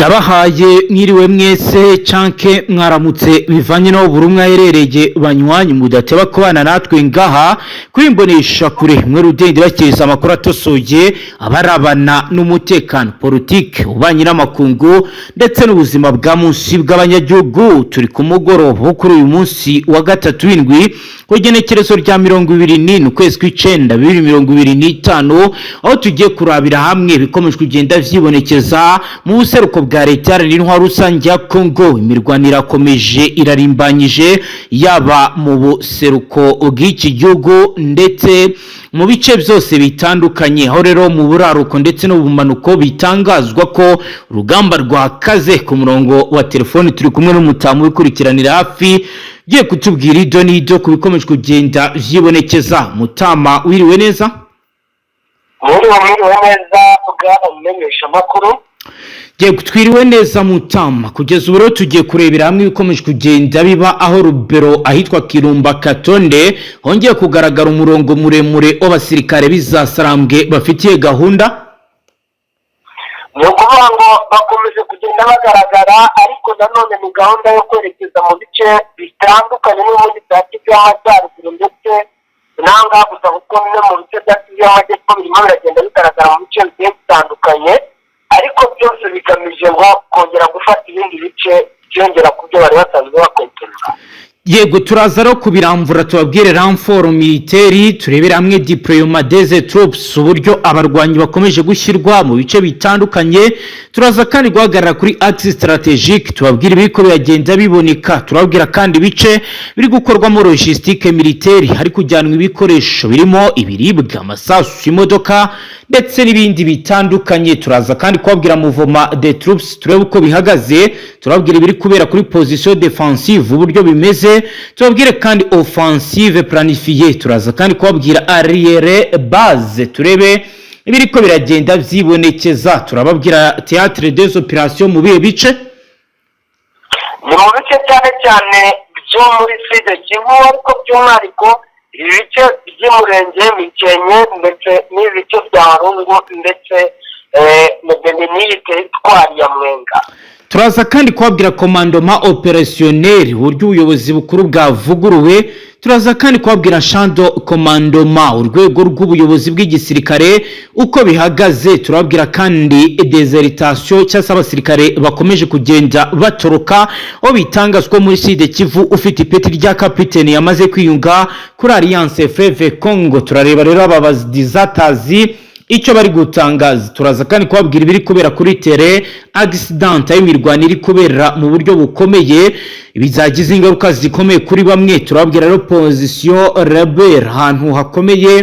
Ndabahaye mwiriwe mwese canke mwaramutse bivanye no buri umwe aherereye banywanyi mudateba kubana natwe ngaha kwimbonesha kure mwe rudende bakeza amakuru atosoye abarabana n'umutekano politike ubanye n'amakungu ndetse n'ubuzima bwa munsi bw'abanyagihugu. Turi ku mugoroba kuri uyu munsi wa gatatu w'indwi kugenekerezo rya 20 ukwezi kw'icenda 2025 aho tugiye kurabira hamwe bikomeje kugenda vyibonekeza mu buseruko bwa leta y'intwaro rusange ya Kongo. Imirwano irakomeje irarimbanyije yaba mu buseruko bw'iki gihugu ndetse mu bice byose bitandukanye, aho rero mu buraruko ndetse no bumanuko bitangazwa ko urugamba rwakaze. Ku murongo wa telefoni turi kumwe n'umutamu wikurikiranira hafi giye kutubwira ido n'ido ku bikomeje kugenda vyibonekeza. Mutama wiriwe neza? Mwiriwe neza bwana mumenyesha makuru. Twiriwe neza Mutama, kugeza ubu tugiye kurebera hamwe ibikomeje kugenda biba aho Rubero ahitwa Kirumba Katonde hongeye kugaragara umurongo muremure w'abasirikare bizasarambwe bafitiye gahunda. Ni ukuvuga ngo bakomeje kugenda bagaragara, ariko nanone ni gahunda yo kwerekeza mu bice bitandukanye n'ubundi bya Kivu y'Amajyaruguru ndetse n'ahangaha gusa kuko bimwe mu bice bya Kivu y'Amajyepfo birimo biragenda bigaragara mu bice bigiye bitandukanye, ariko byose bigamije ngo kongera gufata ibindi bice byongera ku byo bari basanzwe bakontorora. Yego, turaza ro kubiramvura tubabwire renfort militaire, turebera hamwe deployement des troupes uburyo abarwanyi bakomeje gushyirwa mu bice bitandukanye. Turaza kandi guhagarara kuri axe strategique tubabwire ibiko byagenda biboneka. Turabwira kandi bice biri gukorwamo logistique militaire, hari kujyanwa ibikoresho birimo ibiribwa, amasasu, imodoka ndetse n'ibindi bitandukanye. Turaza kandi kubabwira mouvement des troupes turebe uko bihagaze, turabwira ibiri kubera kuri position défensive uburyo bimeze, tubabwire kandi offensive planifiée. Turaza kandi kubabwira arrière base turebe ibiriko biragenda vyibonekeza. Turababwira théâtre des opérations mu bihe bice, ni mu bice cyane byo muri Sud Kivu, ariko by'umwihariko ibice by'umurenge Mikenke ndetse n'ibice bya Rungu ndetse n'iyi teritwari ya Mwenga. Turaza kandi kubabwira commandement opérationnel uburyo ubuyobozi bukuru bwavuguruwe. Turaza kandi kubabwira champ de commandement urwego rw'ubuyobozi bw'igisirikare uko bihagaze. Turabwira kandi désertation cyangwa abasirikare bakomeje kugenda batoroka aho bitangazwa muri Sud Kivu ufite ipeti rya capitaine yamaze kwiyunga kuri Alliance Fleuve Congo. Turareba rero ababazizatazi icyo bari gutangaza. Turaza kandi kubabwira ibiri kubera kuri terrain accident y'imirwano iri kubera mu buryo bukomeye bizagize ingaruka zikomeye kuri bamwe. Turabwira rero position rebel ahantu hakomeye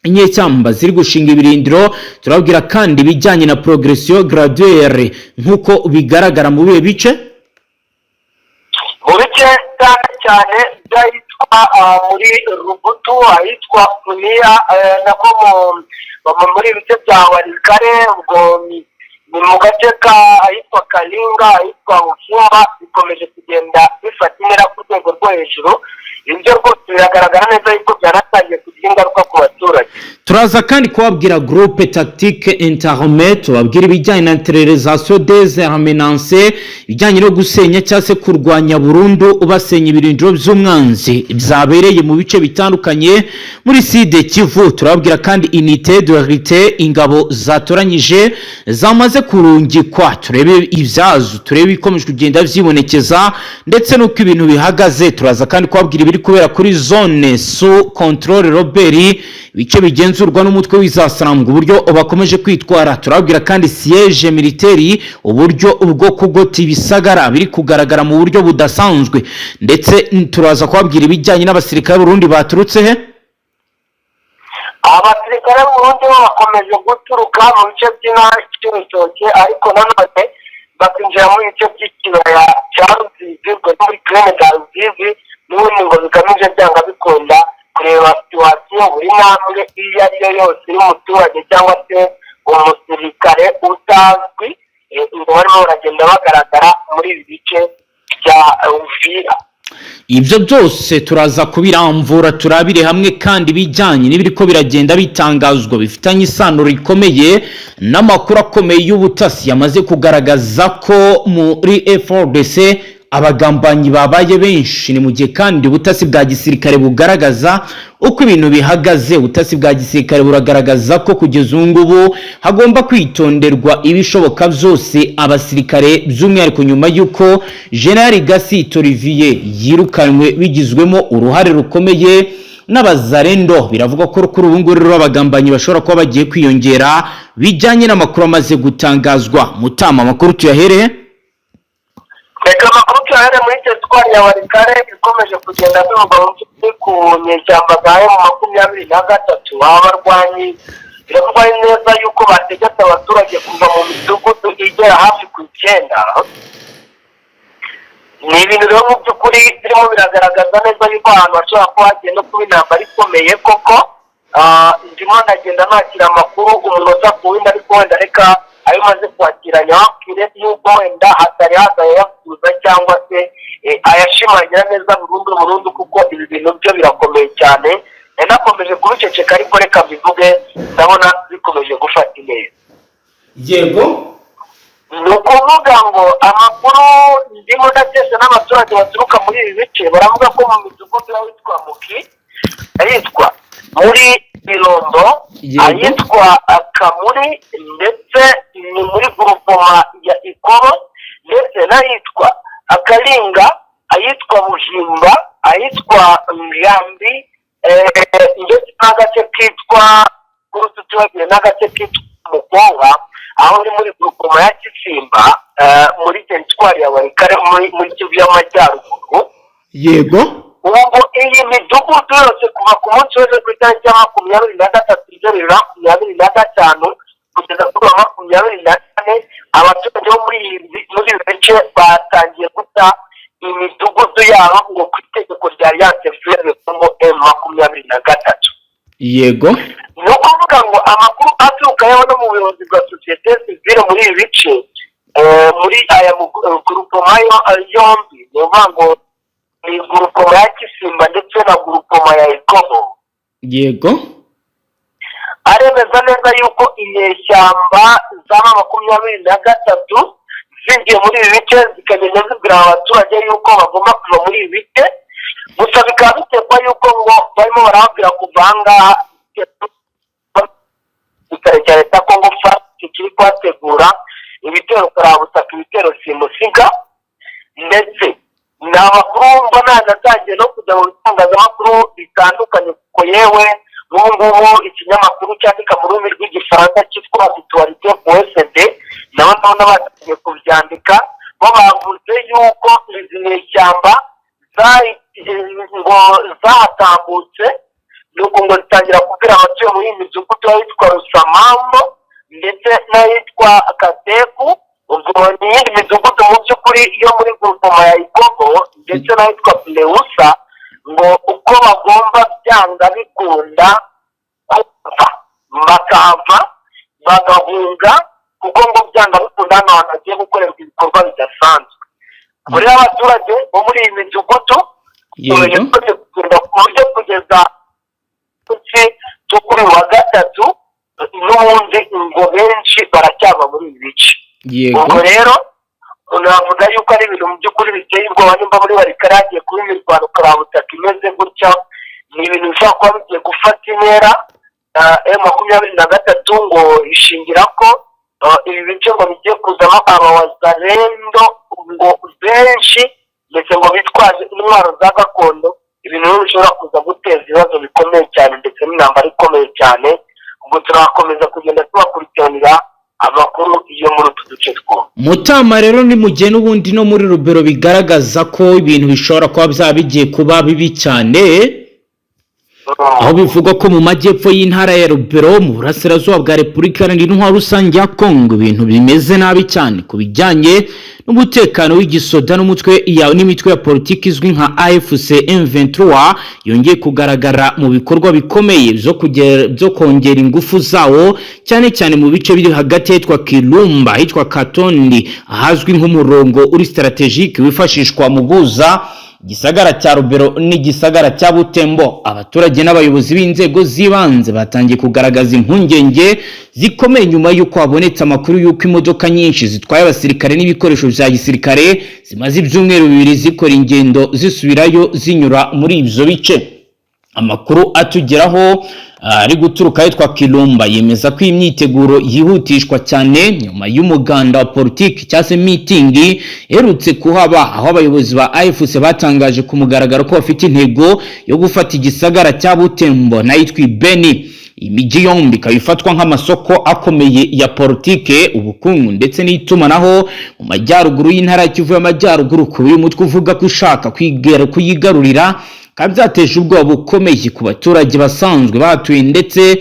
inyecyamba ziri gushinga ibirindiro. Turabwira kandi bijyanye na progression graduelle nkuko bigaragara mu bihe bice, mu bice cyane byahitwa muri Rubutu, ahitwa Kunia nako muri ibice bya Warikare, ubwo ni mu gace ahitwa Kalinga, ahitwa Ufumba, bikomeje kugenda bifata intera ku rwego rwo hejuru. Ibyo rwose biragaragara neza yuko byaratangiye kugira ingaruka ku baturage. Turaza kandi kubabwira groupe tactique interarmée, tubabwira ibijyanye na neutralisation des armées, ibijyanye no gusenya cyangwa se kurwanya burundu ubasenya ibirindiro by'umwanzi byabereye mu bice bitandukanye muri Sud Kivu. Turababwira kandi unité de rite ingabo zatoranyije zamaze kurungikwa, turebe ibyazo, turebe ikomeje kugenda vyibonekeza ndetse nuko ibintu bihagaze. Turaza kandi kubabwira ibiri kubera kuri zone sous contrôle Robert, bice bigenzurwa n'umutwe w'izasarambwa uburyo bakomeje kwitwara. Turabwira kandi siège militaire uburyo ubwo kugota ibisagara biri kugaragara mu buryo budasanzwe, ndetse turaza kubabwira ibijyanye n'abasirikare b'Urundi baturutse he. Abasirikare b'Urundi bakomeje guturuka mu bice by'Intoke, ariko nanone bakinjira mu bice by'ikibaya cya Ruzizi muri Plaine de Ruzizi, n'ubundi ngo bigamije byanga bikunda kureba situation buri ntambwe iyo ari yo yose y'umuturage cyangwa se umusirikare utazwi ngo barimo baragenda bagaragara muri ibi bice bya Uvira. Ibyo byose turaza kubiramvura turabire hamwe kandi bijyanye n'ibiriko biragenda bitangazwa bifitanye isano rikomeye n'amakuru akomeye y'ubutasi yamaze kugaragaza ko muri FARDC abagambanyi babaye benshi. Ni mu gihe kandi ubutasi bwa gisirikare bugaragaza uko ibintu bihagaze. Ubutasi bwa gisirikare buragaragaza ko kugeza ubu ngubu hagomba kwitonderwa ibishoboka byose abasirikare, by'umwihariko nyuma y'uko General Gasito Olivier yirukanwe bigizwemo uruhare rukomeye n'abazarendo. Biravuga ko kuri ubu ngubu rero abagambanyi bashobora kuba bagiye kwiyongera bijyanye n'amakuru amaze gutangazwa. Mutama, amakuru tuyahereye reka amakuru tuyahere muri teritwari ya Walikale ikomeje kugenda bivugwa mu by'ukuri ku nyeshyamba za M23. Abarwanyi biravugwa neza yuko bategetse abaturage kuva mu midugudu igera hafi ku 9. Ni ibintu rero mu by'ukuri birimo biragaragaza neza yuko ahantu hashobora kuba hagenda kuba intambara ikomeye koko. Ndimo ndagenda nakira amakuru umunota ku wenda, ariko wenda reka ayo maze kwakiranya wakire yuko wenda hatari yakuza cyangwa se ayashimangira neza burundu, kuko ibi bintu byo birakomeye cyane. Nakomeje kubiceceka ariko reka bivuge, ndabona bikomeje gufata intera. Yego, ni ukuvuga ngo amakuru ndimo ndageze n'abaturage baturuka muri ibi bice baravuga ko mu midugudu yitwa Muki, ayitwa muri Birondo, ayitwa Kamuri, ndetse ni muri Groupement ya Ikoro, ndetse n'ayitwa Akalinga, ayitwa Bujimba, ayitwa Ngambi, ndetse n'agace kitwa Kurututubagire n'agace kitwa Mukonga, aho ni muri Groupement ya Kisimba, muri teritwari ya Walikale, muri Kivu y'Amajyaruguru. yego, ubu iyi midugudu yose kuva ku munsi w'ejo ku itariki ya 23/2025 kugeza kuri 24, abaturage bo muri ibi bice batangiye guta imidugudu yabo ngo ku itegeko rya Alliance Fleuve Congo M23. yego, ni ukuvuga ngo amakuru aturuka yewe no mu buyobozi bwa sosiyete sivile muri ibi bice, muri aya Groupement yombi, ni ukuvuga ngo ni Groupement ya Kisimba ndetse na Groupement ya Ikobo, yego, aremeza neza yuko inyeshyamba za 23 zingiye muri ibi bice zikagenda zibwira abaturage yuko bagomba kuva muri ibi bice. Gusa bikaba bitekwa yuko ngo barimo barababwira kuva ahangaha igisirikare cya leta Congo FARDC kiri kuhategura ibitero karabutaka, ibitero simusiga, ndetse ni amakuru mbona yanatangiye no kujya mu bitangazamakuru bitandukanye, kuko yewe ngubu ikinyamakuru cyandika mu rurimi rw'igifaransa cyitwa Actualité PSD nabo batangiye kubyandika, bo bavuze yuko izi nyeshyamba ngo zahatambutse, nuko ngo zitangira kubwira abatuye muri iyi midugudu yitwa Rusamambo ndetse n'ayitwa Kateku. Ubwo ni iyindi midugudu mu by'ukuri yo muri Groupement ya Ikobo ndetse n'ayitwa Pleusa, ngo uko bagomba byanga bikunda bakava bagahunga, kuko ngo byanga bikunda hano hantu hagiye gukorerwa ibikorwa bidasanzwe. Muri abaturage bo muri iyi midugudu kugenda ku buryo kugeza kuri wa gatatu n'ubundi ngo benshi baracyava muri ibi bice. Ubwo rero unavuga yuko ari ibintu mu by'ukuri biteye ubwoba, nimba muri Walikale hagiye kuba imirwano karabutaka imeze gutya, ni ibintu bishobora kuba bigiye gufata intera. M23 ngo ishingira ko ibi bice ngo bigiye kuzamo abawazarendo ngo benshi, ndetse ngo bitwaje intwaro za gakondo, ibintu bishobora kuza guteza ibibazo bikomeye cyane ndetse n'intambara ikomeye cyane. Ubwo turakomeza kugenda tubakurikiranira amakuru yo muri utu duce two. Mutama, rero ni mu gihe n'ubundi no muri Rubero bigaragaza ko ibintu bishobora kuba byabigiye kuba bibi cyane, aho bivugwa ko mu majyepfo y'intara ya Rubero mu burasirazuba bwa Repubulika Iharanira Rusange ya Kongo ibintu bimeze nabi cyane ku bijyanye n'umutekano w'igisoda n'imitwe ya politiki izwi nka AFC M23 yongeye kugaragara mu bikorwa bikomeye byo kongera ingufu zawo, cyane cyane mu bice biri hagati y'itwa Kirumba, hitwa Katondi, ahazwi nk'umurongo uri strategique wifashishwa mu guza igisagara cya Rubero n'igisagara cya Butembo. Abaturage n'abayobozi b'inzego z'ibanze batangiye kugaragaza impungenge zikomeye nyuma y'uko habonetse amakuru y'uko imodoka nyinshi zitwaye abasirikare n'ibikoresho bya gisirikare zimaze ibyumweru 2 zikora ingendo zisubirayo zinyura muri ibyo bice. Amakuru atugeraho ari guturuka yitwa Kirumba yemeza ko imyiteguro yihutishwa cyane nyuma y'umuganda wa politiki cyase meeting herutse kuhaba, aho abayobozi ba AFC batangaje ku mugaragaro ko bafite intego yo gufata igisagara cya Butembo nayitwa Beni. Imijyi yombi kabifatwa nk'amasoko akomeye ya politike, ubukungu ndetse n'itumanaho mu majyaruguru y'intara ya Kivu y'Amajyaruguru, ku uyu mutwe uvuga ko ushaka kuyigarurira kandi byateje ubwoba bukomeye ku baturage basanzwe batuye ndetse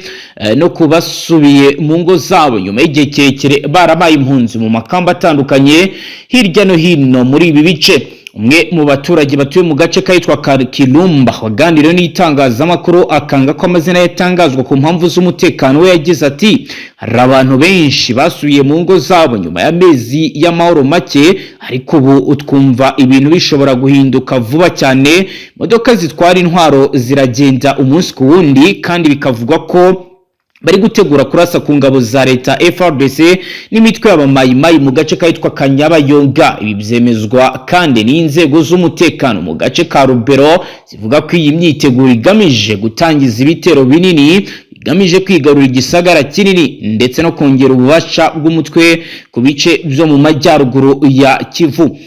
no kubasubiye mu ngo zabo nyuma y'igihe kirekire barabaye impunzi mu makamba atandukanye hirya no hino muri ibi bice. Umwe mu baturage batuye mu gace kayitwa Kirumba waganiriye n'itangazamakuru akanga ko amazina yatangazwa ku mpamvu z'umutekano we, yagize ati hari abantu benshi basubiye mu ngo zabo nyuma y'amezi y'amahoro make, ariko ubu twumva ibintu bishobora guhinduka vuba cyane. Imodoka zitwara intwaro ziragenda umunsi ku wundi kandi bikavugwa ko bari gutegura kurasa ku ngabo za leta FARDC n'imitwe y'abamayimayi mu gace kayitwa Kanyabayonga. Ibi byemezwa kandi n'inzego z'umutekano mu gace ka Rubero zivuga ko iyi myiteguro igamije gutangiza ibitero binini bigamije kwigarura igisagara kinini ndetse no kongera ububasha bw'umutwe ku bice byo mu majyaruguru ya Kivu.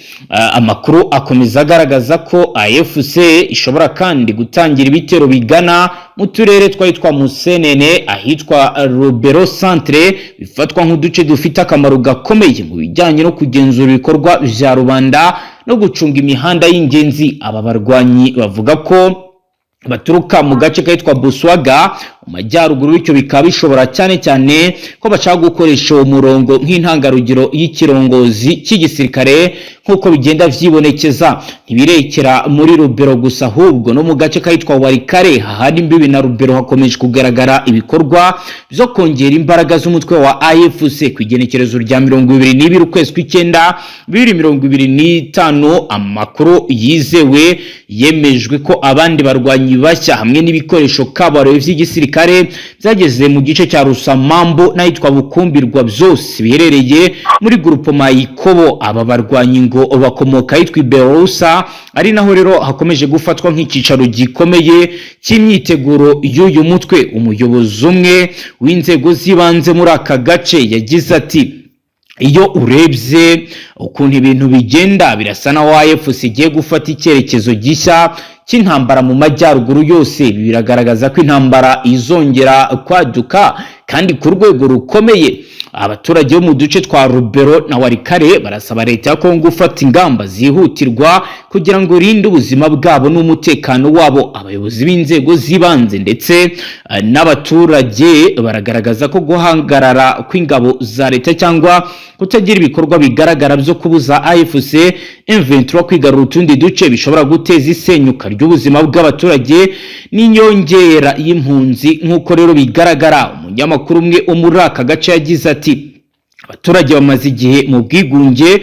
Amakuru akomeza agaragaza ko AFC ishobora kandi gutangira ibitero bigana mu turere twitwa Musenene ahitwa Rubero Centre, bifatwa nk'uduce dufite akamaro gakomeye mu bijyanye no kugenzura ibikorwa bya rubanda no gucunga imihanda y'ingenzi. Aba barwanyi bavuga ko baturuka mu gace kayitwa Buswaga mu majyaruguru, bityo bikaba bishobora cyane cyane ko bashaka gukoresha uwo murongo nk'intangarugero y'ikirongozi cy'igisirikare nk'uko bigenda vyibonekeza. Ntibirekera muri Rubero gusa, ahubwo no mu gace kayitwa Warikare hahari imbibi na Rubero hakomeje kugaragara ibikorwa byo kongera imbaraga z'umutwe wa AFC. Ku igenekerezo rya 22 ukwezi kw'icyenda 2025, amakuru yizewe yemejwe ko abandi barwanyi bashya hamwe n'ibikoresho kabarore vy'igisirikare byageze mu gice cya Rusamambo n'ahitwa Bukumbirwa, byose biherereye muri grupo Mayikobo. Aba barwanyi ngo bakomoka ahitwa Berusa, ari naho rero hakomeje gufatwa nk'ikicaro gikomeye cy'imyiteguro y'uyu mutwe. Umuyobozi umwe w'inzego z'ibanze muri aka gace yagize ati iyo urebye ukuntu ibintu bigenda birasa na AFC igiye gufata icyerekezo gishya cy'intambara mu majyaruguru yose. Biragaragaza ko intambara izongera kwaduka kandi ku rwego rukomeye. Abaturage bo mu duce twa Rubero na Warikare barasaba leta ya Kongo gufata ingamba zihutirwa kugira ngo irinde ubuzima bwabo n'umutekano wabo. Abayobozi b'inzego z'ibanze ndetse n'abaturage baragaragaza ko guhangarara kw'ingabo za leta cyangwa kutagira ibikorwa bigaragara byo kubuza AFC M23 kwigarura utundi duce bishobora guteza isenyuka ry'ubuzima bw'abaturage n'inyongera y'impunzi. nk'uko rero bigaragara, umunyamakuru umwe muri aka gace yagize ati abaturage bamaze igihe mu bwigunge,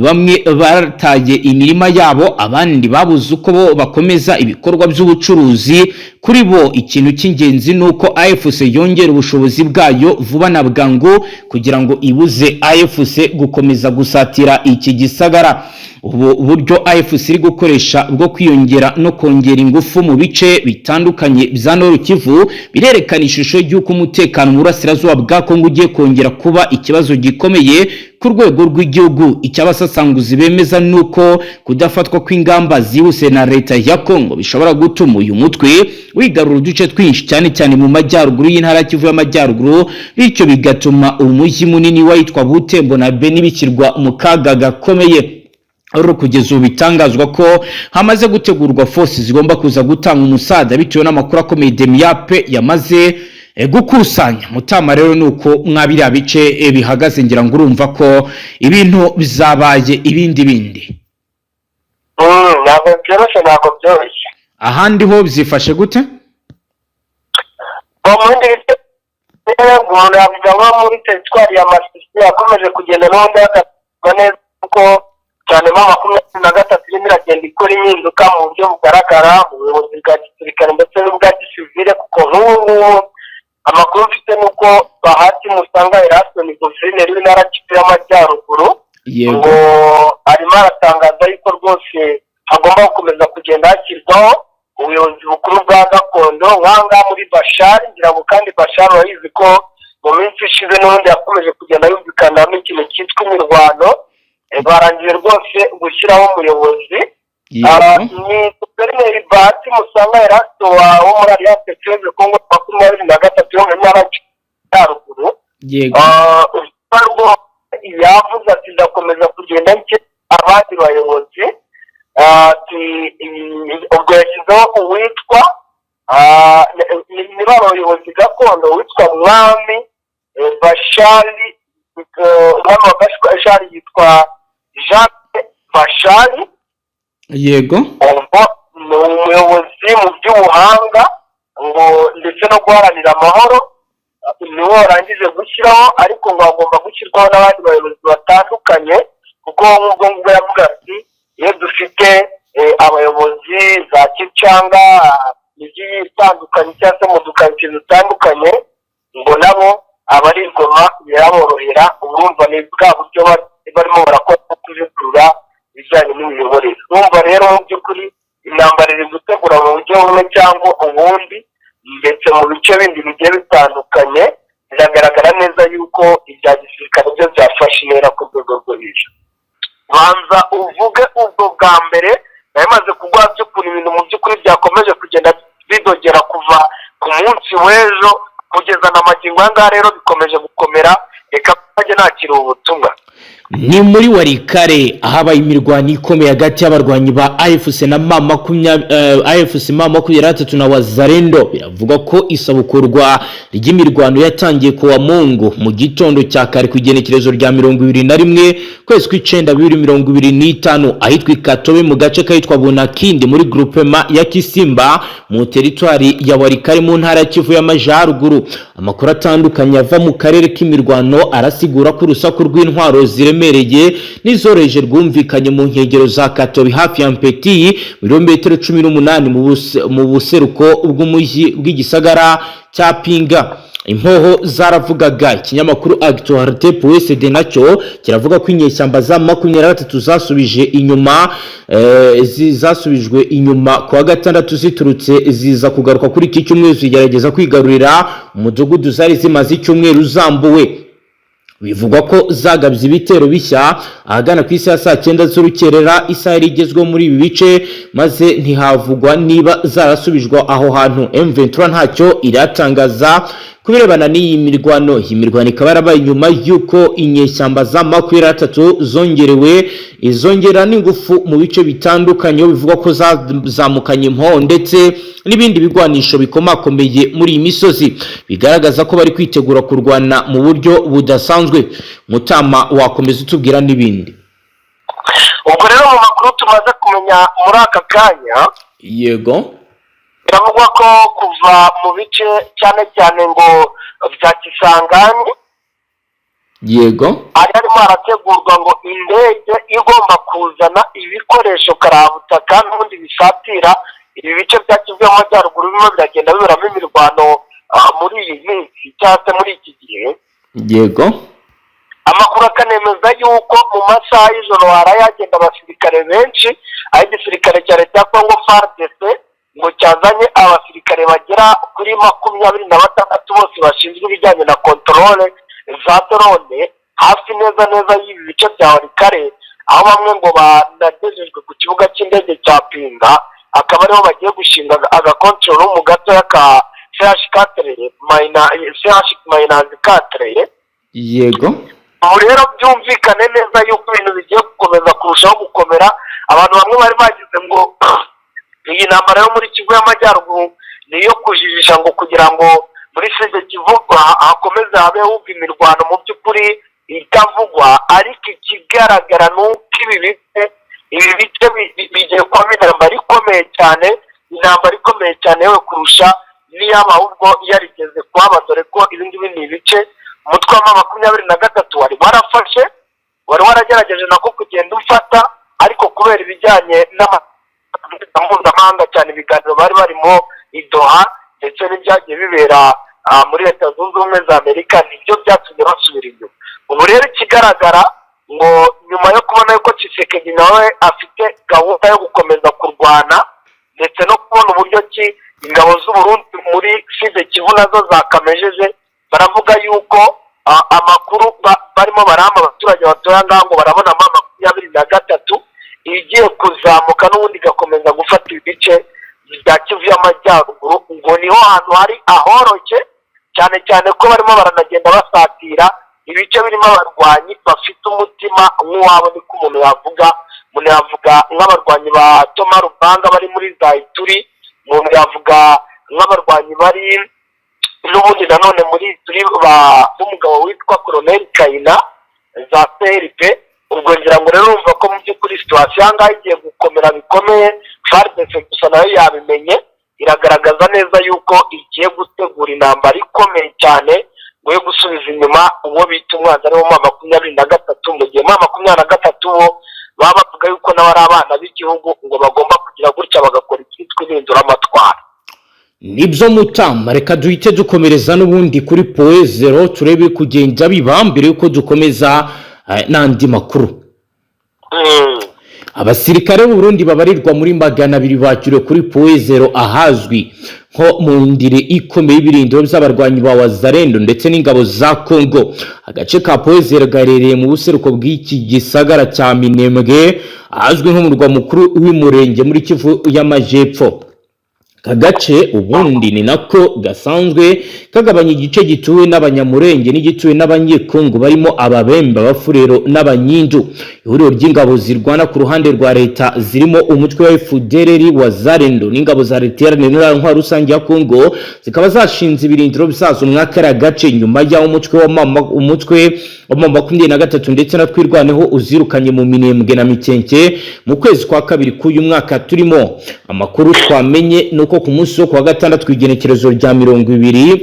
bamwe barataye imirima yabo, abandi babuze uko bo bakomeza ibikorwa by'ubucuruzi. Kuri bo ikintu cy'ingenzi nuko AFC yongera ubushobozi bwayo vuba na bwangu kugira ngo ibuze AFC gukomeza gusatira iki gisagara. Ubu buryo AFC iri gukoresha bwo kwiyongera no kongera ingufu mu bice bitandukanye bya Nord Kivu birerekana ishusho y'uko umutekano mu burasirazuba bwa Kongo ugiye kongera kuba ikibazo gikomeye ku rwego rw'igihugu. Icyabasasanguzi bemeza nuko kudafatwa kw'ingamba zihuse na leta ya Kongo bishobora gutuma uyu mutwe wigarura uduce twinshi cyane cyane mu majyaruguru y'intara Kivu y'Amajyaruguru, bityo bigatuma umujyi munini witwa Butembo na Beni bikirwa mu kaga gakomeye. Kugeza ubu bitangazwa ko hamaze gutegurwa force zigomba kuza gutanga umusada bitewe n'amakuru akomeye Demiape yamaze gukusanya. Mutama rero nuko mwabira bice bihagaze, ngira ngo urumva ko ibintu bizabaye ibindi ntabwo byoroshye. Ahandi ho byifashe gute? Umuntu yavuga ngo muri teritwari ya Masisi yakomeje kugenda n'undi akaba neza kuko cyane mu 2023 irimo iragenda ikora impinduka mu buryo bugaragara mu buyobozi bwa gisirikare ndetse n'ubwa gisivile, kuko nk'ubu amakuru mfite nuko Bahati Musanga Erasto ni guverineri w'intara Kivu y'Amajyaruguru, ngo arimo aratangaza yuko rwose hagomba gukomeza kugenda hashyirwaho ubuyobozi bukuru bwa gakondo nk'ahangaha muri Bashari. Ngira ngo kandi Bashari urayizi ko mu minsi ishize n'ubundi yakomeje kugenda yumvikanamo ikintu cyitwa imirwano. Barangiye rwose gushyiraho umuyobozi ni guverineri Bahati Musanga Erasto wo muri Alliance Fleuve Congo 2023 yo mu ntara y'Amajyaruguru. Yavuze ati ndakomeza kugenda nke abandi bayobozi, ubwo yashyizeho uwitwa niba abayobozi gakondo witwa Mwami Bashari, umwami wa Bashari yitwa Jacques Bashari. Yego, ni umuyobozi mu by'ubuhanga ngo ndetse no guharanira amahoro, niwo warangije gushyiraho, ariko ngo hagomba gushyirwaho n'abandi bayobozi batandukanye, kuko nk'ubwo ngubwo yavuga ati iyo dufite abayobozi za Kicanga igiye itandukanye cyangwa se mu dukaritsiye dutandukanye, ngo nabo abari Goma biraborohera. urumva ni bwa buryo barimo barakora kuvugurura ibijyanye n'imiyoborere. urumva rero mu by'ukuri intambara iri gutegura mu buryo bumwe cyangwa ubundi, ndetse mu bice bindi bigiye bitandukanye biragaragara neza yuko ibya gisirikare byo byafashe intera ku rwego rwo hejuru. Banza uvuge ubwo bwa mbere namaze kuguha by'ukuri ibintu mu by'ukuri byakomeje kugenda bidogera kuva ku munsi w'ejo kugeza na magingo aya rero bikomeje gukomera. Reka bajye nakira ubutumwa. Ni muri Warikare ahabaye imirwano ikomeye hagati y'abarwanyi ba AFC na AFC M23 na Wazalendo. Biravuga ko isabukurwa ry'imirwano yatangiye kuwa Mungu mu gitondo cya kare ku igenekerezo rya 21 kwezi kw'icenda 2025 ahitwa Katobe mu gace kahitwa Bunakindi muri groupement ya Kisimba mu territoire ya Warikare mu ntara ya Kivu y'Amajyaruguru. Amakuru atandukanye ava mu karere k'imirwano arasigura ko urusaku rw'intwaro ziremereye n'izoreje rwumvikanye mu nkengero za Katobe hafi ya Mpeti milimetero 18 mu buseruko bw'umujyi bw'igisagara cya Pinga. Impoho zaravugaga. Ikinyamakuru Actualité PSD nacyo kiravuga ko inyeshyamba za 23 zasubijwe inyuma kwa gatandatu ziturutse ziza kugaruka kuri iki cyumweru zigerageza kwigarurira umudugudu zari zimaze icyumweru zambuwe. Bivugwa ko zagabye ibitero bishya ahagana ku isi ya saa 9 z'urukerera, isaha igezweho muri ibi bice, maze ntihavugwa niba zarasubijwa aho hantu. M23 ntacyo iratangaza kubirebana n'iyi mirwano. Iyi mirwano ikaba yarabaye nyuma y'uko inyeshyamba za 23 izongera n'ingufu mu bice bitandukanye. Bivugwa ko zamukanye impoho ndetse n'ibindi bigwanisho bikomakomeye muri iyi misozi, bigaragaza ko bari kwitegura kurwana mu buryo budasanzwe. Mutama wakomeza utubwira n'ibindi. Ubwo rero mu makuru tumaze kumenya muri aka kanya, yego, biravugwa ko kuva mu bice cyane cyane ngo bya Kisangani, yego, harimo harategurwa ngo indege igomba kuzana ibikoresho karabutaka n'ubundi bisatira ibi bice bya Kivu y'Amajyaruguru birimo biragenda biberamo imirwano muri iyi minsi cyangwa se muri iki gihe. Yego, amakuru akanemeza yuko mu masaha y'ijoro harayagenda abasirikare benshi, aho igisirikare cya leta ya Congo FARDC ngo cyazanye abasirikare bagera kuri 26 bose bashinzwe ibijyanye na controle za drone hafi neza y'ibi bice bya Warikare, aho bamwe ngo banagejejwe ku kibuga cy'indege cya Pinga, akaba ariho bagiye gushinga agakontorolo mu gatoya ka CH4 -4. Yego, ubu rero byumvikane neza yuko ibintu bigiye gukomeza kurushaho gukomera. Abantu bamwe bari bagize ngo iyi ntambara yo muri Kivu y'Amajyaruguru niyo kujijisha ngo kugira ngo muri Sud Kivu hakomeze habeho imirwano mu by'ukuri itavugwa, ariko ikigaragara nuko ibi bice bigiye kuba intambara ikomeye cyane yewe kurusha n'iyaba ahubwo yarigeze kuhaba, dore ko ibingibi ni ibice umutwe wa 23 wari warafashe, wari waragerageje nako kugenda ufata, kubera ibijyanye mpuzamahanga cyane ibiganiro bari barimo i Doha ndetse n'ibyagiye bibera muri Leta Zunze Ubumwe za Amerika nibyo byatumye basubira inyuma. Ubu rero ikigaragara ngo nyuma yo kubona yuko Tshisekedi nawe afite gahunda yo gukomeza kurwana ndetse no kubona uburyo ki ingabo z'u Burundi muri Sud Kivu nazo zakamejeje, baravuga yuko amakuru barimo barama abaturage batoya ngaho ngo barabona 23 igiye kuzamuka n'ubundi igakomeza gufata ibice bya Kivu y'Amajyaruguru, ngo niho hantu hari ahoroke cyane cyane ko barimo baranagenda basatira ibice birimo abarwanyi bafite umutima nk'uwabo, niko umuntu yavuga nk'abarwanyi ba Toma Rubanga bari muri Zaituri, umuntu yavuga nk'abarwanyi bari n'ubundi nanone muri turi b'umugabo witwa Colonel Kaina za PRP. ubwo ngira ngo rero urumva ko mu by'ukuri situation yangaye igiye gukomera bikomeye. FARDC gusa nayo yabimenye, iragaragaza neza yuko igiye gutegura intambara ikomeye cyane ngo yo gusubiza inyuma uwo bita umwanzi ari wo M23, mu gihe M23 bo baba bavuga yuko nawe ari abana b'igihugu ngo bagomba kugira gutya bagakora icyitwa impinduramatwara. Nibyo Mutama, reka duhite dukomereza n'ubundi kuri Poe Zero turebe kugenda biba mbere yuko dukomeza n'andi makuru. Abasirikare b'u Burundi babarirwa muri 200 bakiriwe kuri Poe Zero ahazwi nko mu ndire ikomeye y'ibirindiro by'abarwanyi ba Wazalendo ndetse n'ingabo za Kongo. Agace ka Poe Zero garereye mu buseruko bw'iki gisagara cya Minembwe ahazwi nk'umurwa mukuru w'Imurenge muri Kivu y'Amajepfo. Kagace ubundi ni nako gasanzwe kagabanya igice gituwe n'abanyamurenge n'igituwe n'abanyekongo barimo ababemba, abafurero n'abanyindu. Ihuriro ry'ingabo zirwana ku ruhande rwa leta zirimo umutwe wa FDLR Wazalendo n'ingabo za leta n'intwaro rusange ya Kongo zikaba zashinze ibirindiro bisazo mwakara gace nyuma ya umutwe wa 23 ndetse na twirwaneho uzirukanye mu Minembwe na Mikenke mu kwezi kwa kabiri k'uyu mwaka turimo. Amakuru twamenye nuko ku munsi wo kwa gatandatu igenekerezo rya 20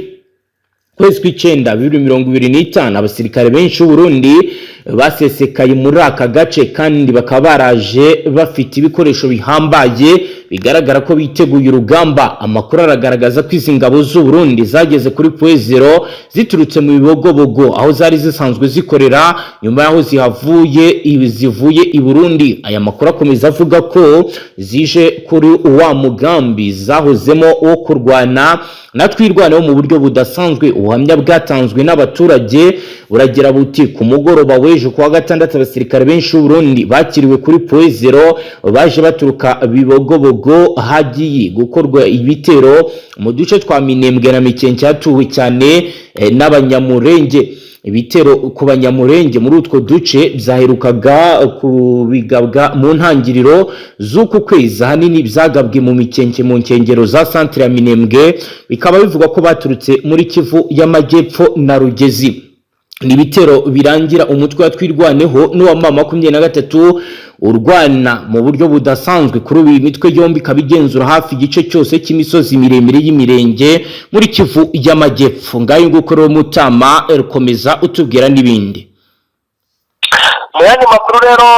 kwezi kw'icenda 2025 abasirikare benshi b'u Burundi basesekaye muri aka gace kandi bakaba baraje bafite ibikoresho bihambaye bigaragara ko biteguye urugamba. Amakuru aragaragaza ko izi ngabo z'u Burundi zageze kuri Poe Zero ziturutse mu Bibogobogo aho zari zisanzwe zikorera nyuma yaho zivuye i Burundi. Aya makuru akomeza avuga ko zije kuri uwa mugambi zahozemo wo kurwana na twirwaneho mu buryo budasanzwe. Ubuhamya bwatanzwe n'abaturage buragira buti ku mugoroba w'ejo kwa gatandatu abasirikare benshi b'u Burundi bakiriwe kuri Poe Zero baje baturuka Bibogobogo hagiye gukorwa ibitero mu duce twa Minembwe na Mikenke hatuwe cyane n'abanyamurenge. Ibitero ku banyamurenge muri utwo duce byaherukaga kubigabwa mu ntangiriro z'uku kwezi, hanini byagabwe mu Mikenke mu nkengero za centre ya Minembwe, bikaba bivuga ko baturutse muri Kivu y'Amajyepfo na Rugezi. Nibitero birangira umutwe wa twirwaneho n'uwa M23 urwana mu buryo budasanzwe kuri uyu mitwe yombi kabigenzura hafi igice cyose cy'imisozi miremire y'Imirenge muri Kivu y'Amajyepfo. Ngayo ngukoro Mutama rukomeza utubwira n'ibindi. Mu yandi makuru rero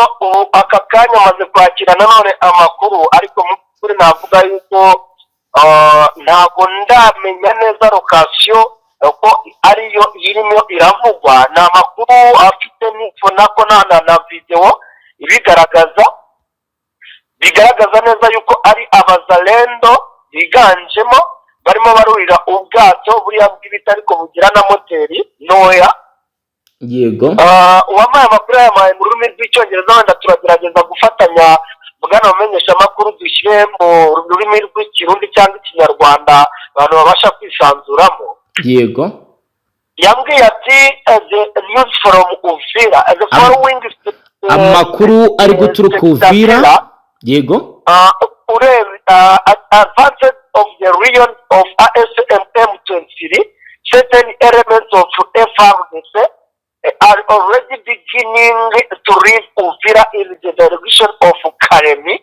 aka kanya maze kwakira nanone amakuru, ariko muri navuga yuko ntago ndamenya neza location ko ariyo irimo iravugwa. Ni amakuru afite n'info nako na video bigaragaza neza yuko ari Abazalendo biganjemo barimo barurira ubwato buriya bw'ibiti ariko bugira na moteri ntoya. Yego. Uwamaye amakuru y'amaye mu rurimi rw'icyongereza wenda turagerageza gufatanya bugana bamenyesha amakuru dushyire mu rurimi rw'ikirundi cyangwa ikinyarwanda abantu babasha kwisanzuramo. Yego. Yambwiye ati the news from Uvira the following amakuru ari guturuka Uvira. Yego. Advances of the region of ASMM23, certain elements of FARDC are already beginning to reach Uvira in the direction of Karemi.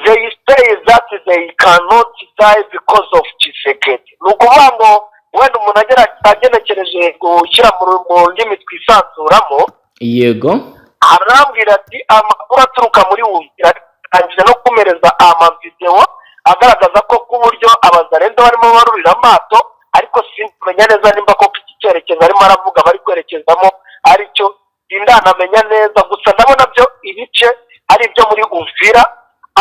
They say that they cannot die because of Tshisekedi. Nukuvuga ngo wenda umuntu agenekereje gushyira mu ndimi twisanzuramo. Yego. arambwira ati amakuru aturuka muri Uvira arangije no kumereza amavideo agaragaza ko ku buryo abazarendo barimo barurira amato, ariko simenya neza nimba ko iki cyerekezo arimo aravuga bari kwerekezamo aricyo sindanamenya neza, gusa ndabona byo ibice ari byo muri Uvira.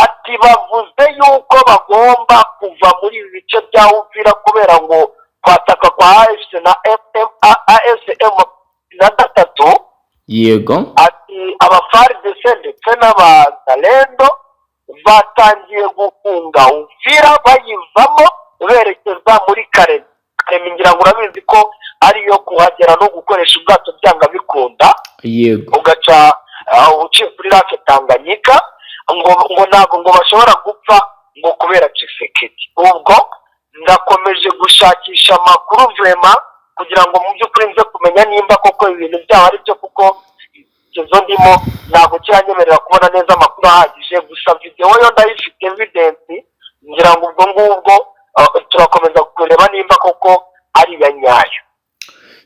Ati bavuze yuko bagomba kuva muri ibi bice bya Uvira kubera ngo kwataka kwa AFC na ASM na gatatu. Yego. Ati FARDC ndetse n'abazalendo batangiye gufunga Uvira bayivamo berekeza muri Karemi. Karemi ngira ngo urabizi ko ariyo kuhagera no gukoresha ubwato byanga bikunda. Yego. Ugaca uciye kuri Lake Tanganyika ngo ntabwo ngo bashobora gupfa ngo kubera Tshisekedi. Ubwo ndakomeje gushakisha amakuru vrema kugira ngo mu by'ukuri nze kumenya nimba koko ibintu byabo ari byo, kuko izo ndimo ntabwo kiranyemerera kubona neza amakuru ahagije. Gusa video yo ndayifite evidence, ngira ngo ubwo ngubwo turakomeza kureba nimba koko ari ya nyayo.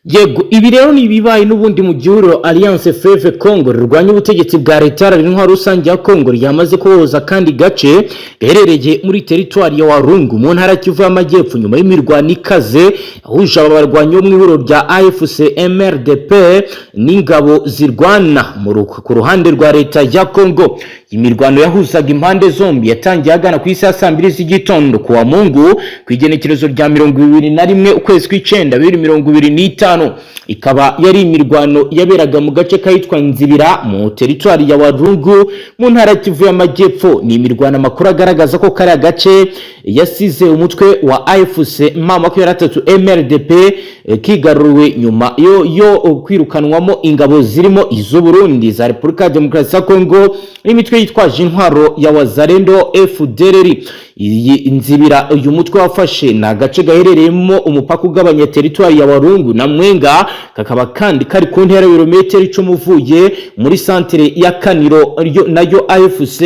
Yego, ibi rero ni ibibaye n'ubundi mu gihuriro Alliance Fleuve Congo rirwanya ubutegetsi bwa leta y'intwaro rusange ya Congo ryamaze kuboza kandi gace gaherereye muri teritwari ya Walungu mu ntara Kivu y'Amajyepfo nyuma y'imirwano ikaze yahuje abarwanyi bo mu ihuriro rya AFC MRDP n'ingabo zirwana ku ruhande rwa leta ya Congo. Imirwano yahuzaga impande zombi yatangiye agana ku isa 2 z'igitondo kuwa Mungu ku igenekerezo rya 21 ukwezi kw'icenda 2025. Ikaba yari imirwano yaberaga mu gace kahitwa Nzibira mu teritwari ya Walungu mu ntara Kivu y'Amajyepfo. Ni imirwano amakuru agaragaza ko kari agace yasize umutwe wa AFC M23 MRDP kigaruwe nyuma yo kwirukanwamo ingabo zirimo izo Burundi, za Repubulika ya Demokarasi ya Kongo n'imitwe yitwaje intwaro ya Wazalendo FDLR. Iyi Nzibira uyu mutwe wafashe na gace gaherereyemo umupaka ugabanya teritwari ya Walungu na Mwenga, kakaba kandi kari ku ntera kilometero 10 uvuye muri centre ya Kaniro nayo AFC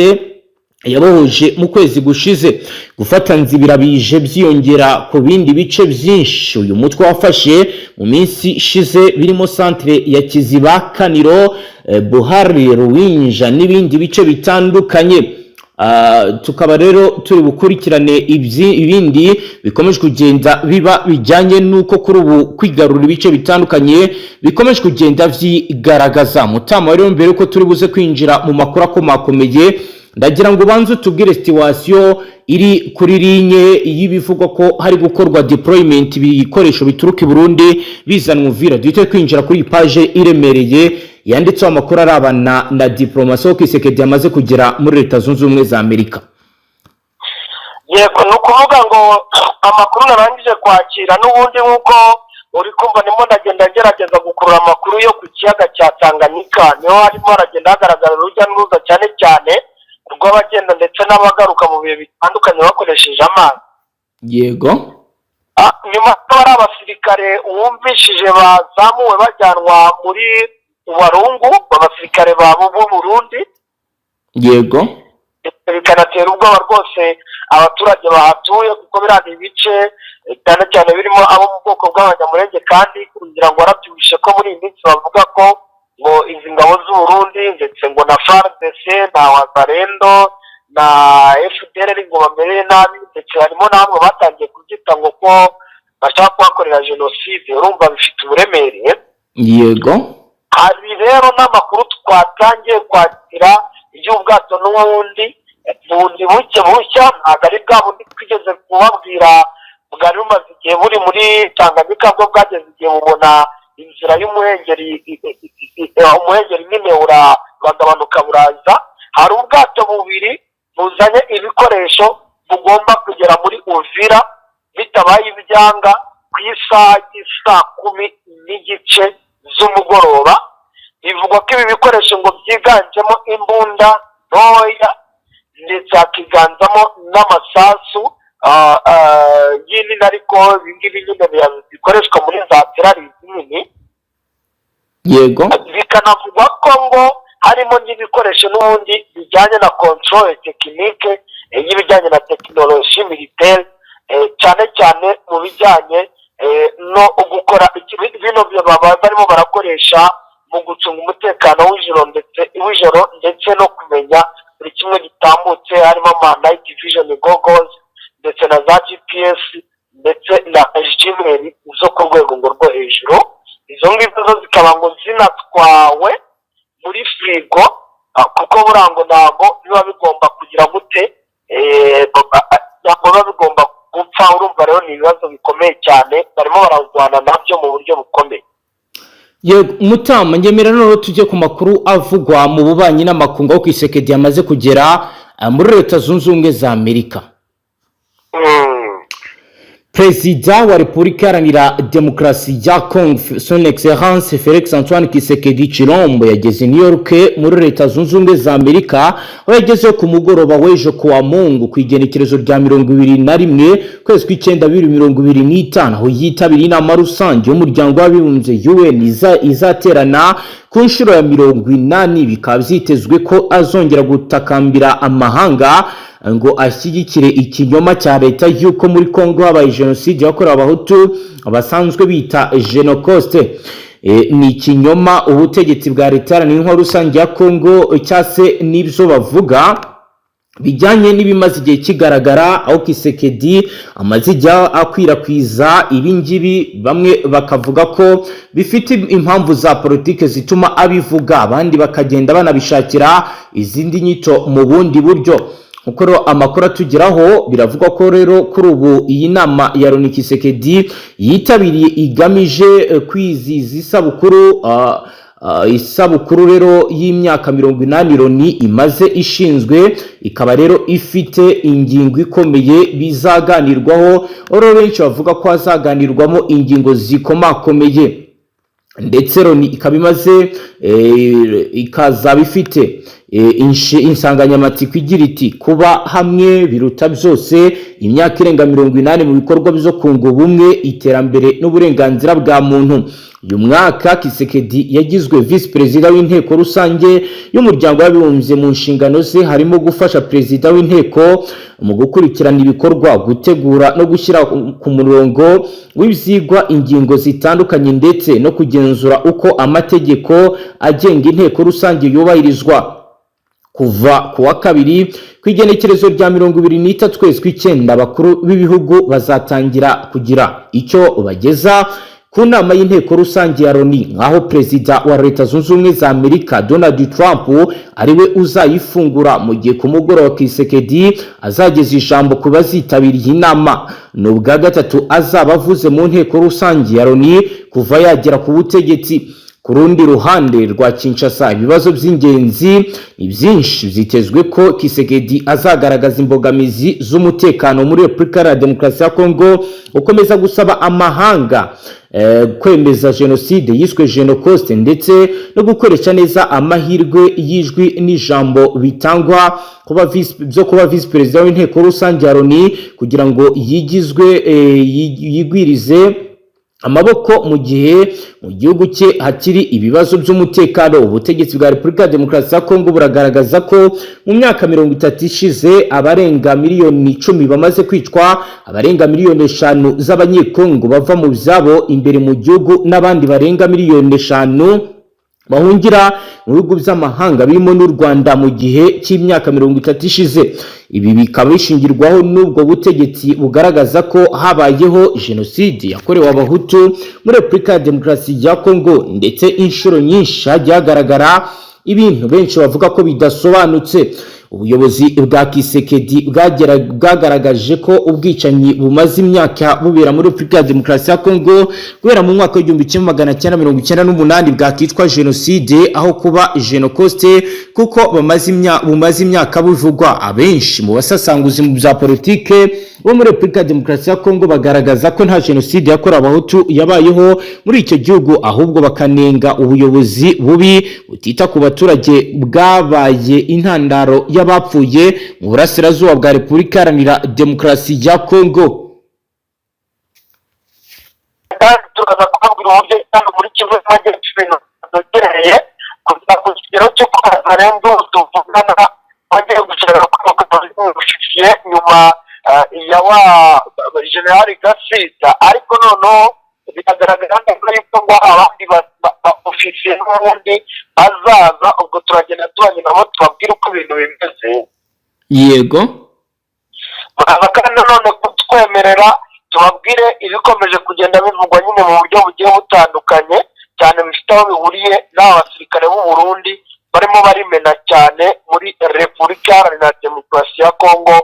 yabohoje mu kwezi gushize. Gufata Nzibira bije byiyongera ku bindi bice byinshi uyu mutwe wafashe mu minsi ishize birimo centre ya Kiziba, Kaniro, Buhari, Ruwinja n'ibindi bice bitandukanye. Tukaba rero turi bukurikirane ibindi bikomeje kugenda biba bijyanye nuko kuri ubu kwigarura ibice bitandukanye bikomeje kugenda vyigaragaza. Mutama rero mbere ko turi buze kwinjira mu makuru akomakomeye, ndagira ngo banze tubwire situation iri kuri linye y'ibivugwa ko hari gukorwa deployment ibikoresho bituruka i Burundi bizanwa Uvira. Duhite kwinjira kuri page iremereye yanditseho amakuru arabana na diplomasi yo Tshisekedi yamaze kugera muri Leta Zunze Ubumwe za Amerika. Yego, no kuvuga ngo amakuru narangije kwakira n'ubundi nkuko uri kumva nimo ndagenda ngerageza gukurura amakuru yo ku kiyaga cya Tanganyika. Niho harimo haragenda hagaragara urujya n'uruza cyane cyane rw'abagenda ndetse n'abagaruka mu bihe bitandukanye bakoresheje amazi. Yego. Nyuma ko ari abasirikare wumvishije bazamuwe bajyanwa muri Walungu, abasirikare babo b'u Burundi. Yego. Bikanatera ubwoba rwose abaturage bahatuye kuko birana ibice cyane cyane birimo abo mu bwoko bw'abanyamurenge, kandi kugira ngo warabyumvishe ko muri iyi minsi bavuga ko ngo izi ngabo z'u Burundi ndetse ngo na FARDC na Wazalendo na FDLR ngo bamereye nabi, ndetse harimo n'amwe batangiye kubyita ngo ko bashaka kuhakorera jenoside. Urumva bifite uburemere. Yego. Hari rero n'amakuru twatangiye kwakira iby'ubwato n'ubundi bundi bushya, ntabwo ari bwa bundi twigeze kubabwira bwari bumaze igihe buri muri Tanganyika, bwo bwageze igihe bubona inzira y'umuhengeri, umuhengeri nyine uragabanuka buraza. Hari ubwato bubiri buzanye ibikoresho bugomba kugera muri Uvira bitabaye ibyanga ku isaha y'10:30 z'umugoroba. Bivugwa ko ibi bikoresho ngo byiganjemo imbunda ntoya ndetse hakiganzamo n'amasasu y'inini, ariko ibingibi nyine bikoreshwa muri za terari nini. Yego. Bikanavugwa ko ngo harimo n'ibikoresho n'ubundi bijyanye na control technique y'ibijyanye na technology militaire, cyane cyane mu bijyanye no gukora bino barimo barakoresha mu gucunga umutekano w'ijoro ndetse no kumenya buri kimwe gitambutse, harimo night vision goggles ndetse na za GPS ndetse na jimeri zo ku rwego ngo rwo hejuru. Izo ngizo zo zikaba ngo zinatwawe muri firigo, kuko burango ntabwo biba bigomba kugira gute, ntabwo biba bigomba gupfa. Urumva rero ni ibibazo bikomeye cyane, barimo barazwana nabyo mu buryo bukomeye. Yego Mutama, ngemera noneho tujye ku makuru avugwa mu bubanyi n'amakungu aho Kisekedi yamaze kugera muri Leta Zunze Ubumwe za Amerika. Perezida wa Repubulika Iharanira Demokarasi ya Congo Son Excellence Felix Antoine Kisekedi Chilombo yageze New York muri Leta Zunze Ubumwe za Amerika, aho yageze ku mugoroba w'ejo kuwa Mungu ku igenekerezo rya 21 kwezi kw'icyenda 2025, aho yitabiriye inama rusange y'umuryango w'abibumbye UN izaterana ku nshuro ya 80. Bikaba byitezwe ko azongera gutakambira amahanga ngo ashyigikire ikinyoma cya leta y'uko muri Kongo habaye jenoside yakorewe abahutu basanzwe bita Genocoste. Ni ikinyoma ubutegetsi bwa leta n'intwaro rusange ya Kongo cyase n'ibyo bavuga bijyanye n'ibimaze igihe kigaragara, aho Kisekedi amaze ijya akwirakwiza ibingibi. Bamwe bakavuga ko bifite impamvu za politike zituma abivuga, abandi bakagenda banabishakira izindi nyito mu bundi buryo. Uko rero amakuru atugeraho biravuga ko rero kuri ubu iyi nama ya Loni Kisekedi yitabiriye igamije kwizihiza isabukuru rero y'imyaka 80 Loni imaze ishinzwe, ikaba rero ifite ingingo ikomeye bizaganirwaho. Oro benshi bavuga ko hazaganirwamo ingingo zikomakomeye, ndetse Loni ikaba imaze ikazaba ifite insanganyamatsiko igira iti kuba hamwe biruta byose, imyaka irenga 80 mu bikorwa byo kunga ubumwe, iterambere n'uburenganzira bwa muntu. Uyu mwaka Kisekedi yagizwe vice perezida w'inteko rusange y'umuryango w'abibumbye. Mu nshingano ze harimo gufasha perezida w'inteko mu gukurikirana ibikorwa, gutegura no gushyira ku murongo w'ibyigwa ingingo zitandukanye, ndetse no kugenzura uko amategeko agenga inteko rusange yubahirizwa. Kuva kuwa kabiri ku igenekerezo rya 23 kwezi kw'icyenda, abakuru b'ibihugu bazatangira kugira icyo bageza ku nama y'inteko rusange ya Loni, aho perezida wa Leta Zunze Ubumwe za Amerika Donald Trump ariwe uzayifungura, mu gihe ku mugoroba Kisekedi azageza ijambo ku bazitabiriye inama. Ni ubwa gatatu azaba avuze mu nteko rusange ya Loni kuva yagera ku butegetsi. Ku rundi ruhande rwa Kinshasa, ibibazo by'ingenzi ni byinshi. Byitezwe ko Kisekedi azagaragaza imbogamizi z'umutekano muri Repubulika ya Demokarasi ya Kongo, ukomeza gusaba amahanga kwemeza jenoside yiswe Genocoste, ndetse no gukoresha neza amahirwe y'ijwi n'ijambo bitangwa kuba vice perezida w'inteko rusange ya Loni, kugira ngo yigwirize amaboko mu gihe mu gihugu cye hakiri ibibazo by'umutekano. Ubutegetsi bwa Repubulika ya Demokarasi ya Kongo buragaragaza ko mu myaka 30 ishize abarenga miliyoni 10 bamaze kwicwa, abarenga miliyoni 5 z'abanyekongo bava mu byabo imbere mu gihugu, n'abandi barenga miliyoni 5 bahungira mu bihugu by'amahanga birimo n'u Rwanda mu gihe cy'imyaka 30 ishize. Ibi bikaba bishingirwaho n'ubwo butegetsi bugaragaza ko habayeho jenoside yakorewe abahutu muri Repubulika ya Demokarasi ya Kongo, ndetse inshuro nyinshi hagiye hagaragara ibintu benshi bavuga ko bidasobanutse. Ubuyobozi bwa Kisekedi bwagaragaje ko ubwicanyi bumaze imyaka bubera muri Repubulika ya Demokarasi ya Kongo guhera mu mwaka w'1998 bwakitwa jenoside aho kuba Genocoste, kuko bumaze imyaka buvugwa. Abenshi mu basasanguzi mu bya politike bo muri Repubulika ya Demokarasi ya Kongo bagaragaza ko nta jenoside yakorewe abahutu yabayeho muri icyo gihugu, ahubwo bakanenga ubuyobozi bubi butita ku baturage bwabaye intandaro y'abapfuye mu burasirazuba bwa Repubulika Iharanira Demokarasi ya Kongo. Kandi tukaza kubabwira uburyo kandi muri kimwe n'amajyepfo ibintu byegereye kugira ngo kigero cyo kuzarenga tuvugana bagiye gushaka kwamamaza nyuma ya wa General Gasita, ariko noneho biragaragara neza yuko ngo abandi ofisiye n'ubundi bazaza, ubwo turagenda tubanye nabo tubabwire uko ibintu bimeze. yego bakaza kandi nanone kutwemerera tubabwire ibikomeje kugenda bivugwa nyine mu buryo bugiye butandukanye cyane bifite aho bihuriye n'aba basirikare b'u Burundi barimo barimena cyane muri Repubulika Iharanira Demokarasi ya Kongo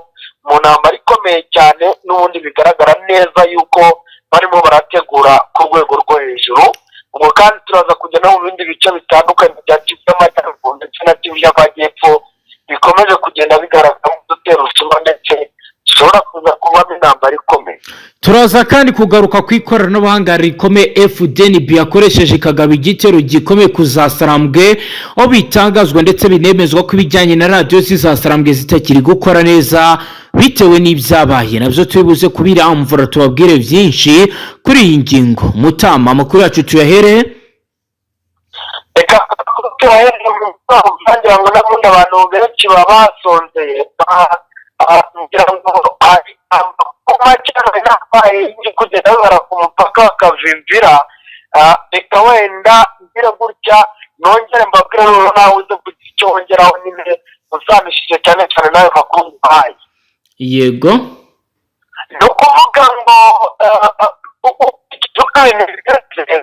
mu ntambara ikomeye cyane, n'ubundi bigaragara neza yuko barimo barategura ku rwego rwo hejuru. ubwo kandi turaza kujya no mu bindi bice bitandukanye bya Kivu y'Amajyaruguru ndetse na Kivu y'Amajyepfo bikomeje kugenda bigaragara mu dutero utuma ndetse dushobora kuza kubamo intambara ikomeye. turaza kandi kugaruka ku ikoranabuhanga rikomeye FDNB yakoresheje ikagaba igitero gikomeye ku za Sarambwe, aho bitangazwa ndetse binemezwa ko ibijyanye na radiyo za Sarambwe zitakiri gukora neza bitewe n'ibyabaye. Nabyo tubibuze kubiramvura tubabwire byinshi kuri iyi ngingo. Mutama, amakuru yacu tuyahere reka tuyahere mu kugira ngo n'abundi abantu benshi baba basonzeye kugira ngo amakuru cyane n'abaye kugenda bibara ku mupaka bakavimvira. reka wenda ngira gutya nongere mbabwire rero nawe uze kugira icyo wongeraho nyine uzanishije cyane cyane nawe makuru mbahaye. yego ni ukuvuga ngo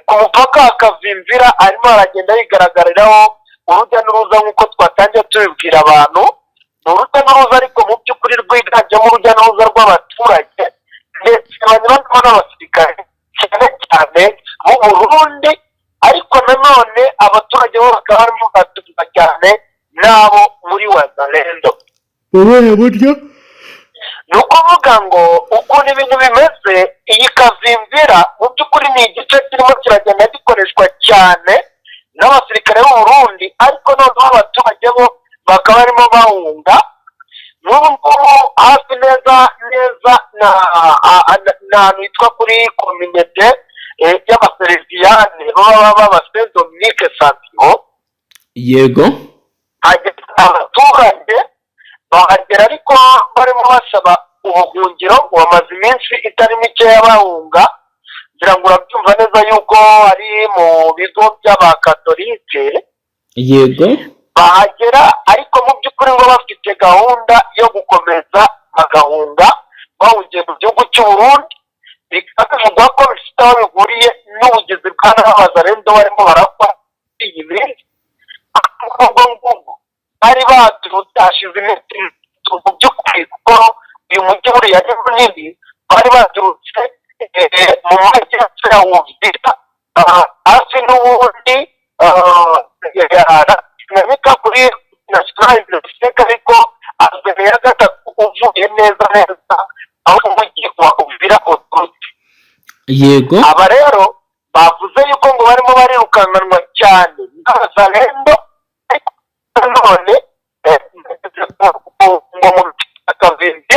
ku mupaka hakavimvira arimo haragenda yigaragariraho urujya n'uruza nk'uko twatangiye tubibwira abantu. ni urujya n'uruza ariko mu by'ukuri rwiganjemo urujya n'uruza rw'abaturage ndetse banyuramo n'abasirikare cyane cyane mu Burundi, ariko nanone abaturage bo bakaba barimo batuza cyane n'abo muri Wazalendo. ubuhe buryo? ni ukuvuga ngo ukuntu ibintu bimeze, iyi kavimvira mu by'ukuri ni igice kirimo kiragenda gikoreshwa cyane n'abasirikare b'u Burundi, ariko noneho abaturage bo bakaba barimo bahunga. n'ubu ngubu hafi neza n'ahantu hitwa kuri kominete y'abaseriviyane baba b'abasenzi Dominique Savio. yego abaturage bahagera ariko barimo basaba ubuhungiro, ngo bamaze iminsi itari mikeya bahunga. ngira ngo urabyumva neza yuko ari mu bigo by'abakatolike. yego bahagera ariko mu by'ukuri ngo bafite gahunda yo gukomeza bagahunga bahungiye mu gihugu cy'u Burundi. bikaba bivugwa ko bifite aho bihuriye n'ubugizi bwa n'abazarendo barimo barakora iyi minsi. ubwo ngubwo bari baturutse hashize iminsi mu by'ukuri kuko uyu mujyi buriya ari munini, bari baturutse mu majyepfo ya Uvira hafi n'ubundi nabika kuri national bibliothèque, ariko azere ya gatatu uvuye neza aho umujyi wa Uvira uturutse. yego aba rero bavuze yuko ngo barimo barirukanganwa cyane n'abazalendo, none ngo mu akavimbi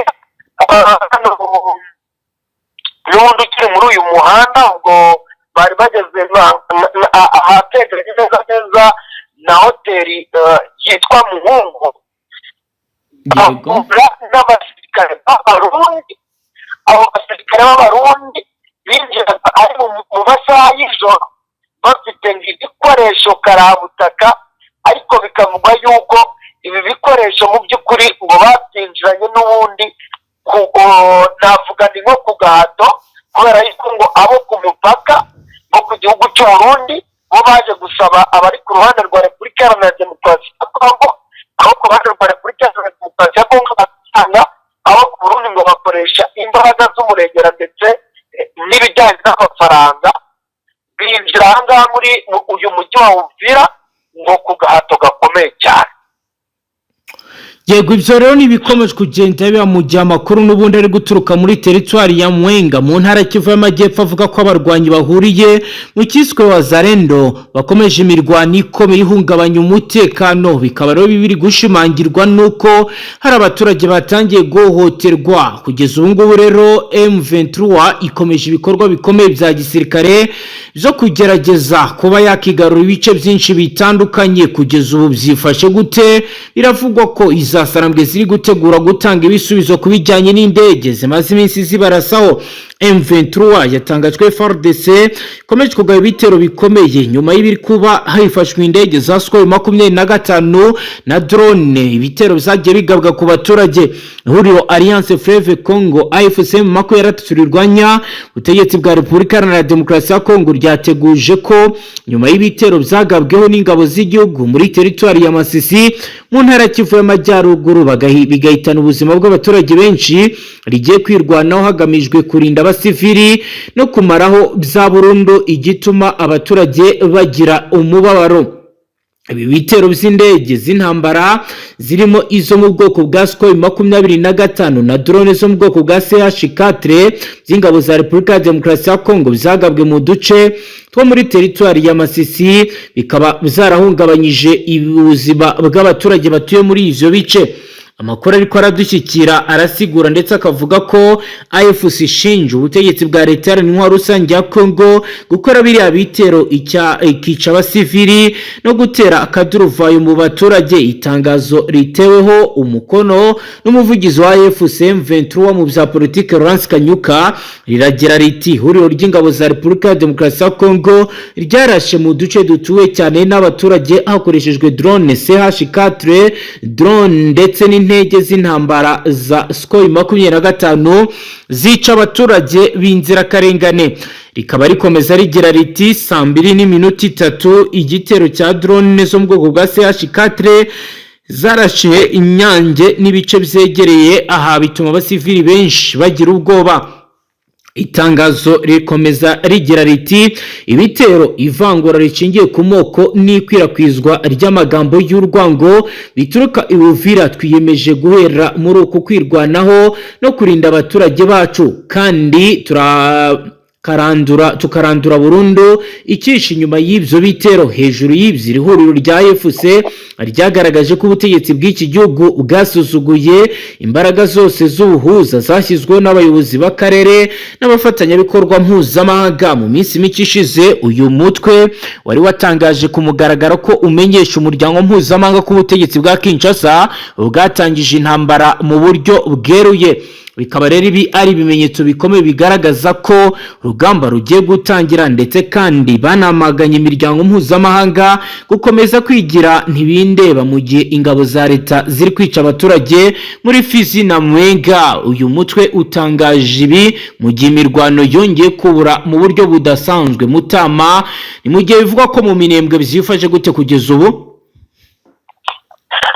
n'ubundi ukiri muri uyu muhanda, ubwo bari bageze ahateganye neza na hoteli yitwa Muhungu. bahura n'abasirikare b'abarundi. abo basirikare b'abarundi binjiraga ari mu masaha y'ijoro bafite ibikoresho karabutaka, ariko bikavugwa yuko ibi bikoresho mu by'ukuri ngo babyinjiranye n'ubundi navuga ni nko ku gahato, kubera yuko ngo abo ku mupaka nko ku gihugu cy'u Burundi bo baje gusaba abari ku ruhande rwa Repubulika Iharanira Demokarasi ya Kongo, aho ku ruhande rwa Repubulika Iharanira Demokarasi ya Kongo basanga aho ku Burundi ngo bakoresha imbaraga z'umurengera ndetse n'ibijyanye n'amafaranga, binjira aha ngaha muri uyu mujyi wa Uvira ngo ku gahato gakomeye cyane. yego ibyo rero ntibikomeje kugenda biba mu gihe amakuru n'ubundi ari guturuka muri teritwari ya Mwenga mu ntara Kivu y'Amajyepfo avuga ko abarwanyi bahuriye mu cyiswe Wazalendo bakomeje imirwano ikomeye ihungabanya umutekano. bikaba rero biri gushimangirwa nuko hari abaturage batangiye guhohoterwa. kugeza ubu ngubu rero M23 ikomeje ibikorwa bikomeye bya gisirikare byo kugerageza kuba yakigarura ibice byinshi bitandukanye. kugeza ubu byifashe gute? biravugwa ko Sarambwe ziri gutegura gutanga ibisubizo ku bijyanye n'indege zimaze iminsi zibarasaho M23 yatangajwe FARDC ikomeje kugaba ibitero bikomeye nyuma y'ibiri kuba hifashwe indege za Sukhoi 25 na drone. Ibitero bizagiye bigabwa ku baturage. Ihuriro Alliance Fleuve Congo AFC makuyaratsurirwanya ubutegetsi bwa Repubulika Iharanira Demokarasi ya Kongo ryateguje ko nyuma y'ibitero byagabweho n'ingabo z'igihugu muri teritwari ya Masisi mu ntara Kivu y'Amajyaruguru bigahitana ubuzima bw'abaturage benshi, rigiye kwirwanaho hagamijwe kurinda abasivili no kumaraho bya burundu igituma abaturage bagira umubabaro. Ibi bitero by'indege z'intambara zirimo izo mu bwoko bwa Sukhoi 25 na drone zo mu bwoko bwa CH4 z'ingabo za Repubulika ya Demokarasi ya Kongo bizagabwe mu duce two muri teritwari ya Masisi, bikaba bizarahungabanyije ubuzima bw'abaturage batuye muri ivyo bice. Amakuru ariko aradushyikira arasigura ndetse akavuga ko AFC ishinja ubutegetsi bwa leta y'intwaro rusange ya Kongo gukora biriya bitero ikica abasivili no gutera akaduruvayo mu baturage. Itangazo riteweho umukono n'umuvugizi wa AFC M23 mu bya politike Laurence Kanyuka riragira riti ihuriro ry'ingabo za Repubulika ya Demokarasi ya Kongo ryarashe mu duce dutuwe cyane n'abaturage hakoreshejwe drone CH4 drone ndetse n'intege z'intambara za Sukhoi 25 zica abaturage b'inzirakarengane. Rikaba rikomeza rigira riti 2:03 igitero cya drone zo mu bwoko bwa CH4 zarashe Inyange n'ibice byegereye aha bituma abasivili benshi bagira ubwoba. Itangazo rikomeza rigira riti ibitero ivangura ricingiye ku moko n'ikwirakwizwa ry'amagambo y'urwango bituruka iwuvira twiyemeje guhera muri uko kwirwanaho no kurinda abaturage bacu kandi tukarandura burundu ikishi nyuma y'ibyo bitero. Hejuru y'ibyo ihuriro rya AFC ryagaragaje ko ubutegetsi bw'iki gihugu bwasuzuguye imbaraga zose z'ubuhuza zashyizweho n'abayobozi b'akarere n'abafatanyabikorwa mpuzamahanga. Mu minsi mike ishize uyu mutwe wari watangaje ku mugaragaro ko umenyesha umuryango mpuzamahanga ko ubutegetsi bwa Kinshasa bwatangije intambara mu buryo bweruye. Bikaba rero ibi ari ibimenyetso bikomeye bigaragaza ko urugamba rugiye gutangira, ndetse kandi banamaganye imiryango mpuzamahanga gukomeza kwigira ntibindeba mu gihe ingabo za leta ziri kwica abaturage muri Fizi na Mwenga. Uyu mutwe utangaje ibi mu gihe imirwano yongeye kubura mu buryo budasanzwe. Mutama ni mu gihe bivugwa ko mu Minembwe byifashe gute kugeza ubu?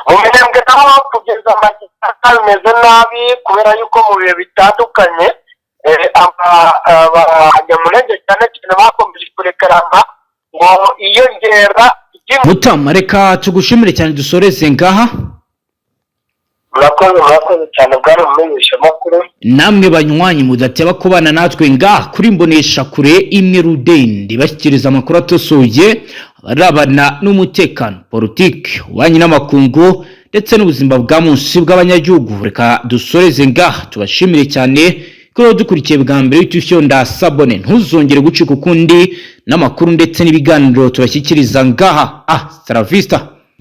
Mu Minembwe naho kugeza amagihe bimeze nabi kubera yuko mu bihe bitandukanye abanyamulenge cyane cyane bakomeje kurekarama ngo iyongera. Mutama reka tugushimire cyane dusoreze ngaha. Murakoze cyane bwari umumenyesha makuru. Namwe banywanyi mudateba kubana natwe ngaha kuri Mbonesha kure imwe Rudende bashyikiriza amakuru atosoye barabana n'umutekano, politiki, ububanyi n'amakungu ndetse n'ubuzima bwa munsi bw'abanyagihugu. Reka dusoreze ngaha tubashimire cyane ko dukurikiye bwa mbere y'itufyo ndasabone. Ntuzongere gucika ukundi n'amakuru ndetse n'ibiganiro tubashyikiriza ngaha. Saravista.